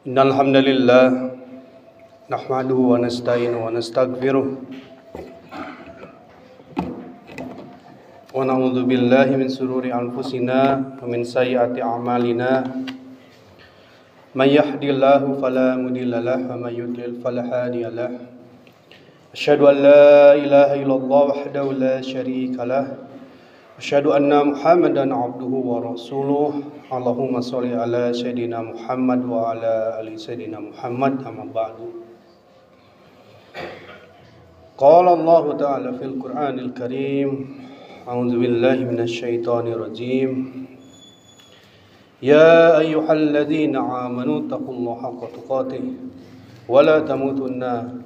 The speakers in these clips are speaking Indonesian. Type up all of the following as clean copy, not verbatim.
Innal hamdalillah nahmaduhu wa nasta'inuhu wa nastaghfiruh wa na'udzu billahi min sururi anfusina wa min sayyiati a'malina. May yahdihillahu fala mudilla lahu wa may yudlil fala hadiya lahu. Asyhadu an la ilaha illallah wahdahu la syarika lahu. Asyhadu anna Muhammadan abduhu wa rasuluh. Allahumma sholli ala sayyidina Muhammad wa ala ali sayyidina Muhammad, amma ba'du. Qala Allah ta'ala fil Qur'anil Karim. A'udzu billahi minasy syaithanir rajim. Ya ayyuhalladzina amanu taqullaha haqqa tuqatih wa la tamutunna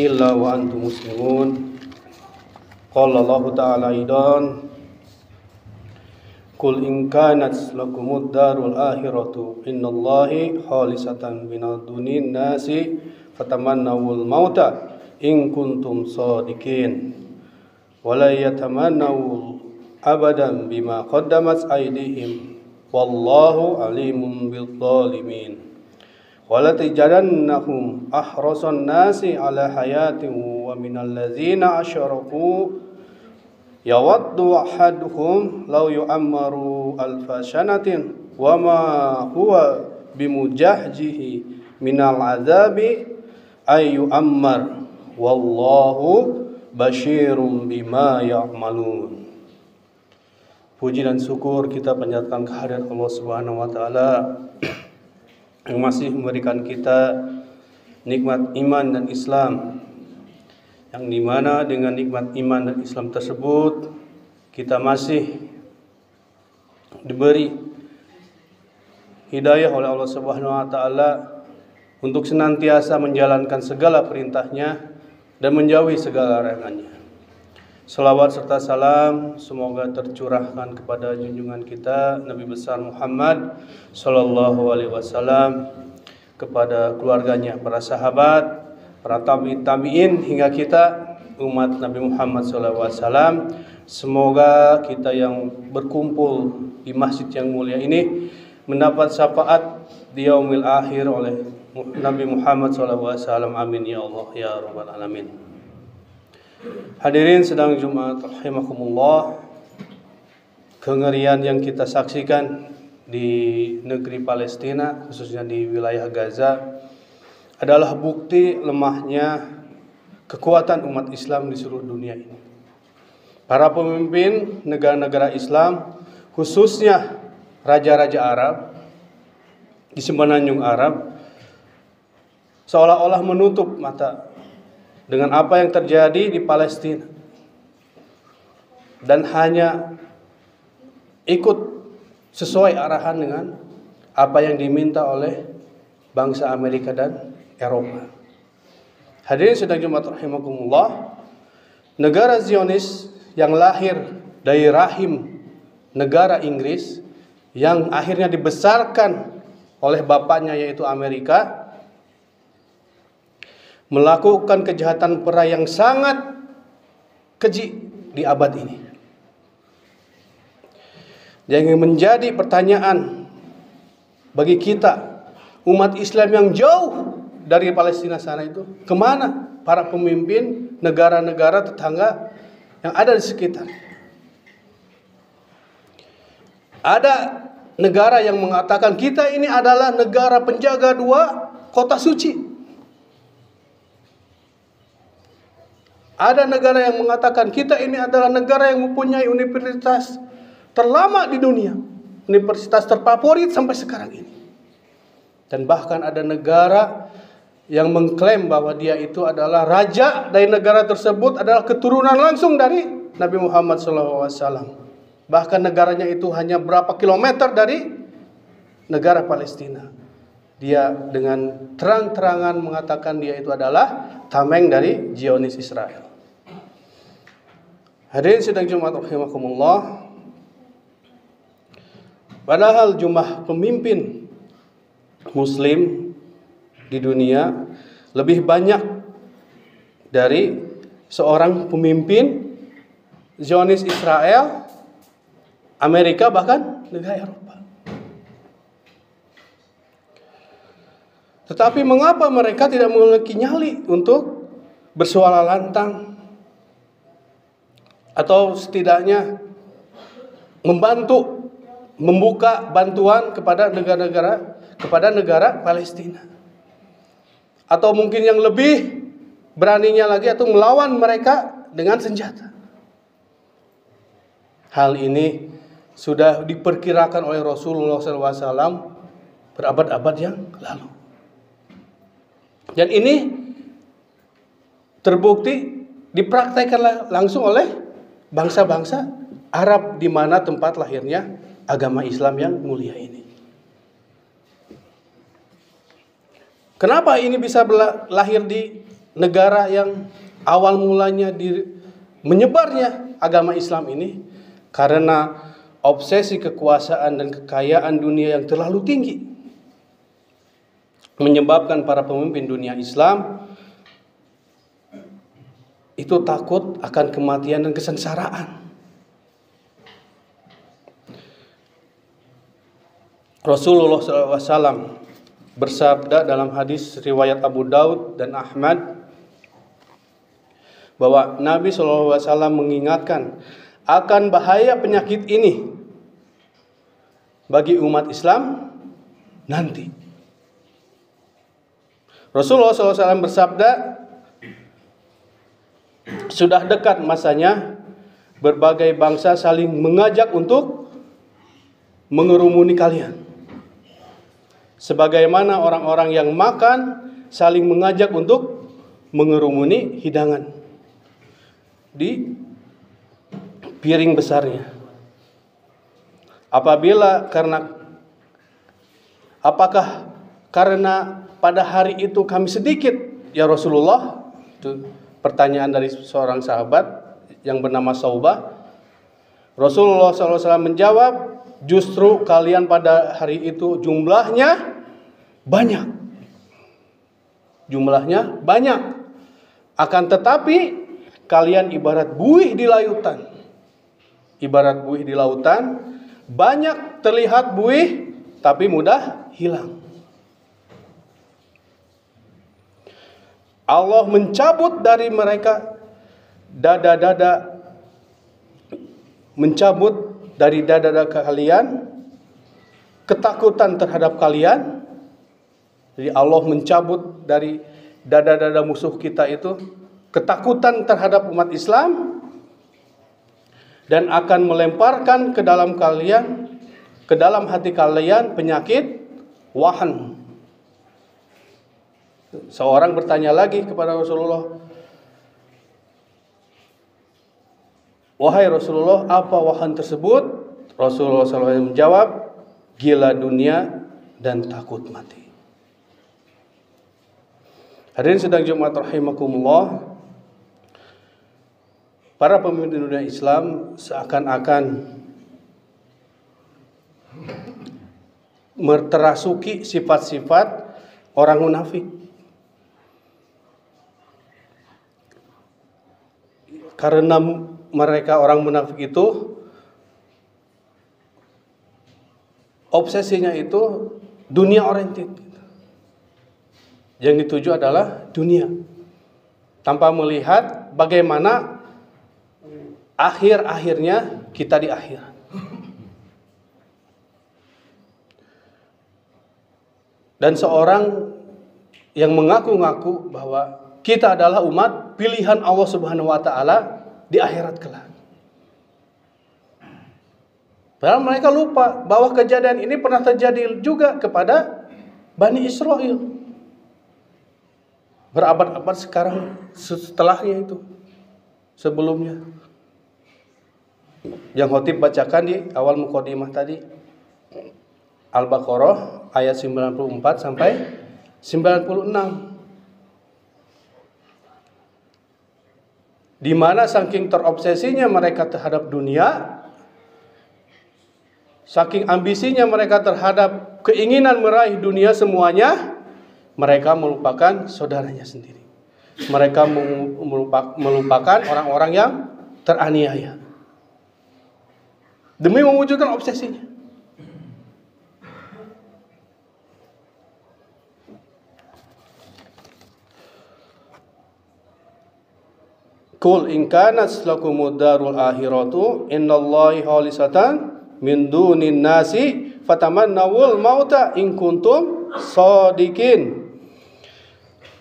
illa wa antum muslimun. Qala Allah ta'ala aidan, Qul in kanat lakumud darul akhiratu innallahi khalisatan minad dunin nasi fatamannawul mauta in kuntum shadiqin wala yatamannawul abadan bima qaddamat aydihim wallahu alimun bil zalimin wala tajadannahum ahrasan nasi ala hayatin wa minal ladzina asyaraku yawaddu ahaduhum law yu'ammaru alfa sanatin wa ma huwa bimujahjihi minal azabi ay yu'ammar wallahu basyirum bima ya'malun. Puji dan syukur kita panjatkan kehadirat Allah Subhanahu wa taala yang masih memberikan kita nikmat iman dan Islam, yang dimana dengan nikmat iman dan Islam tersebut kita masih diberi hidayah oleh Allah Subhanahu wa taala untuk senantiasa menjalankan segala perintahnya dan menjauhi segala larangannya. Salawat serta salam semoga tercurahkan kepada junjungan kita Nabi besar Muhammad sallallahu alaihi wasallam, kepada keluarganya, para sahabat, para tabi'in hingga kita umat Nabi Muhammad SAW. Semoga kita yang berkumpul di masjid yang mulia ini mendapat syafaat di yaumil akhir oleh Nabi Muhammad SAW. Amin ya Allah ya rabbal alamin. Hadirin sedang Jumat rahimakumullah, kengerian yang kita saksikan di negeri Palestina, khususnya di wilayah Gaza, adalah bukti lemahnya kekuatan umat Islam di seluruh dunia ini. Para pemimpin negara-negara Islam, khususnya raja-raja Arab di semenanjung Arab, seolah-olah menutup mata dengan apa yang terjadi di Palestina dan hanya ikut sesuai arahan dengan apa yang diminta oleh bangsa Amerika dan Eropa. Hadirin sedang Jumat rahimakumullah, negara Zionis yang lahir dari rahim negara Inggris, yang akhirnya dibesarkan oleh bapaknya yaitu Amerika, melakukan kejahatan perang yang sangat keji di abad ini. Yang menjadi pertanyaan bagi kita umat Islam yang jauh dari Palestina sana itu, kemana para pemimpin negara-negara tetangga yang ada di sekitar? Ada negara yang mengatakan kita ini adalah negara penjaga dua kota suci. Ada negara yang mengatakan kita ini adalah negara yang mempunyai universitas terlama di dunia, universitas terfavorit sampai sekarang ini. Dan bahkan ada negara yang mengklaim bahwa dia itu adalah raja dari negara tersebut, adalah keturunan langsung dari Nabi Muhammad SAW. Bahkan negaranya itu hanya berapa kilometer dari negara Palestina. Dia dengan terang-terangan mengatakan dia itu adalah tameng dari Zionis Israel. Hadirin sidang Jumat rahimakumullah, padahal jumlah pemimpin Muslim di dunia lebih banyak dari seorang pemimpin Zionis Israel, Amerika, bahkan negara Eropa. Tetapi mengapa mereka tidak memiliki nyali untuk bersuara lantang atau setidaknya membantu membuka bantuan kepada negara Palestina? Atau mungkin yang lebih beraninya lagi, atau melawan mereka dengan senjata. Hal ini sudah diperkirakan oleh Rasulullah SAW berabad-abad yang lalu. Dan ini terbukti dipraktekkan langsung oleh bangsa-bangsa Arab di mana tempat lahirnya agama Islam yang mulia ini. Kenapa ini bisa lahir di negara yang awal mulanya menyebarnya agama Islam ini? Karena obsesi kekuasaan dan kekayaan dunia yang terlalu tinggi menyebabkan para pemimpin dunia Islam itu takut akan kematian dan kesengsaraan. Rasulullah SAW bersabda dalam hadis riwayat Abu Daud dan Ahmad bahwa Nabi SAW mengingatkan akan bahaya penyakit ini bagi umat Islam nanti. Rasulullah SAW bersabda, sudah dekat masanya berbagai bangsa saling mengajak untuk mengerumuni kalian. Sebagaimana orang-orang yang makan saling mengajak untuk mengerumuni hidangan di piring besarnya. Apakah karena pada hari itu kami sedikit, ya Rasulullah? Itu pertanyaan dari seorang sahabat yang bernama Saubah. Rasulullah SAW menjawab, justru kalian pada hari itu jumlahnya banyak. Jumlahnya banyak. Akan tetapi kalian ibarat buih di lautan. Ibarat buih di lautan, banyak terlihat buih tapi mudah hilang. Allah mencabut dari mereka mencabut dari dada-dada kalian ketakutan terhadap kalian. Jadi Allah mencabut dari dada-dada musuh kita itu ketakutan terhadap umat Islam, dan akan melemparkan ke dalam hati kalian penyakit wahan. Seorang bertanya lagi kepada Rasulullah, wahai Rasulullah, apa wahan tersebut? Rasulullah SAW menjawab, gila dunia dan takut mati. Hadirin sedang Jumat rahimakumullah, para pemimpin dunia Islam seakan-akan terasuki sifat-sifat orang munafik. Karena mereka orang munafik itu obsesinya itu dunia oriented. Yang dituju adalah dunia, tanpa melihat bagaimana akhirnya kita di akhirat. Dan seorang yang mengaku-ngaku bahwa kita adalah umat pilihan Allah Subhanahu wa taala di akhirat kelak. Padahal mereka lupa bahwa kejadian ini pernah terjadi juga kepada Bani Israel. Berabad-abad sekarang setelahnya itu, sebelumnya. Yang khotib bacakan di awal mukadimah tadi, Al-Baqarah ayat 94 sampai 96. Di mana saking terobsesinya mereka terhadap dunia, saking ambisinya mereka terhadap keinginan meraih dunia semuanya, mereka melupakan saudaranya sendiri. Mereka melupakan orang-orang yang teraniaya demi mewujudkan obsesinya. Qul in kanat lakumud darul akhiratu innallahi khalisatan min dunin nasi fatamannawul mauta in kuntum shadiqin.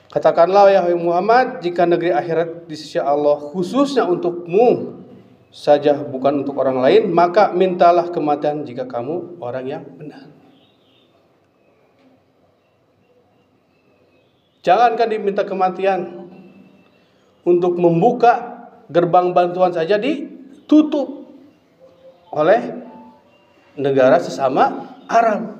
Katakanlah ya Muhammad, jika negeri akhirat di sisi Allah khususnya untukmu saja, bukan untuk orang lain, maka mintalah kematian jika kamu orang yang benar. Jangankan diminta kematian, untuk membuka gerbang bantuan saja ditutup oleh negara sesama Arab.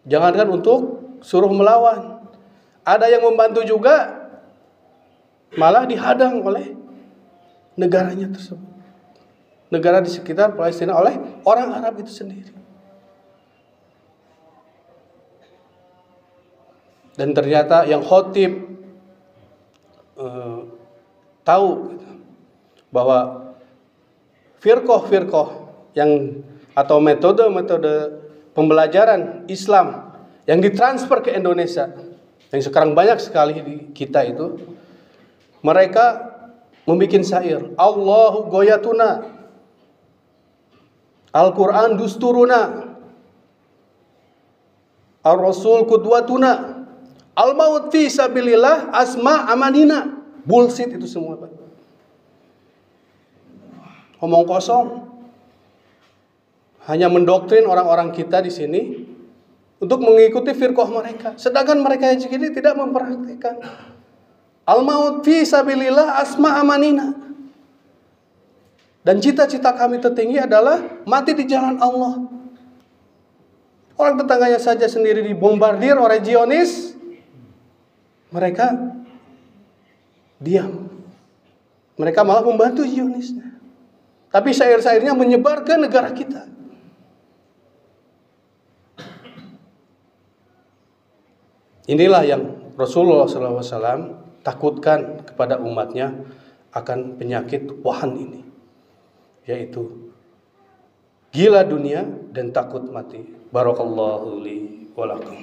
Jangankan untuk suruh melawan, ada yang membantu juga malah dihadang oleh negaranya tersebut, negara di sekitar Palestina, oleh orang Arab itu sendiri. Dan ternyata yang khotib tahu bahwa firqah yang atau metode pembelajaran Islam yang ditransfer ke Indonesia, yang sekarang banyak sekali di kita itu, mereka membuat syair, Allahu goyatuna, Al-Quran dusturuna, Ar-Rasul kudwatuna, Al-maut fi sabilillah asma amanina. Bullshit itu semua, Pak. Omong kosong. Hanya mendoktrin orang-orang kita di sini untuk mengikuti firqah mereka. Sedangkan mereka yang segini tidak memperhatikan al-maut fi sabilillah asma amanina. Dan cita-cita kami tertinggi adalah mati di jalan Allah. Orang tetangganya saja sendiri dibombardir oleh Zionis, mereka diam. Mereka malah membantu Zionisnya. Tapi syair-syairnya menyebar ke negara kita. Inilah yang Rasulullah SAW takutkan kepada umatnya akan penyakit wahan ini, yaitu gila dunia dan takut mati. Barakallahu li wa lakum.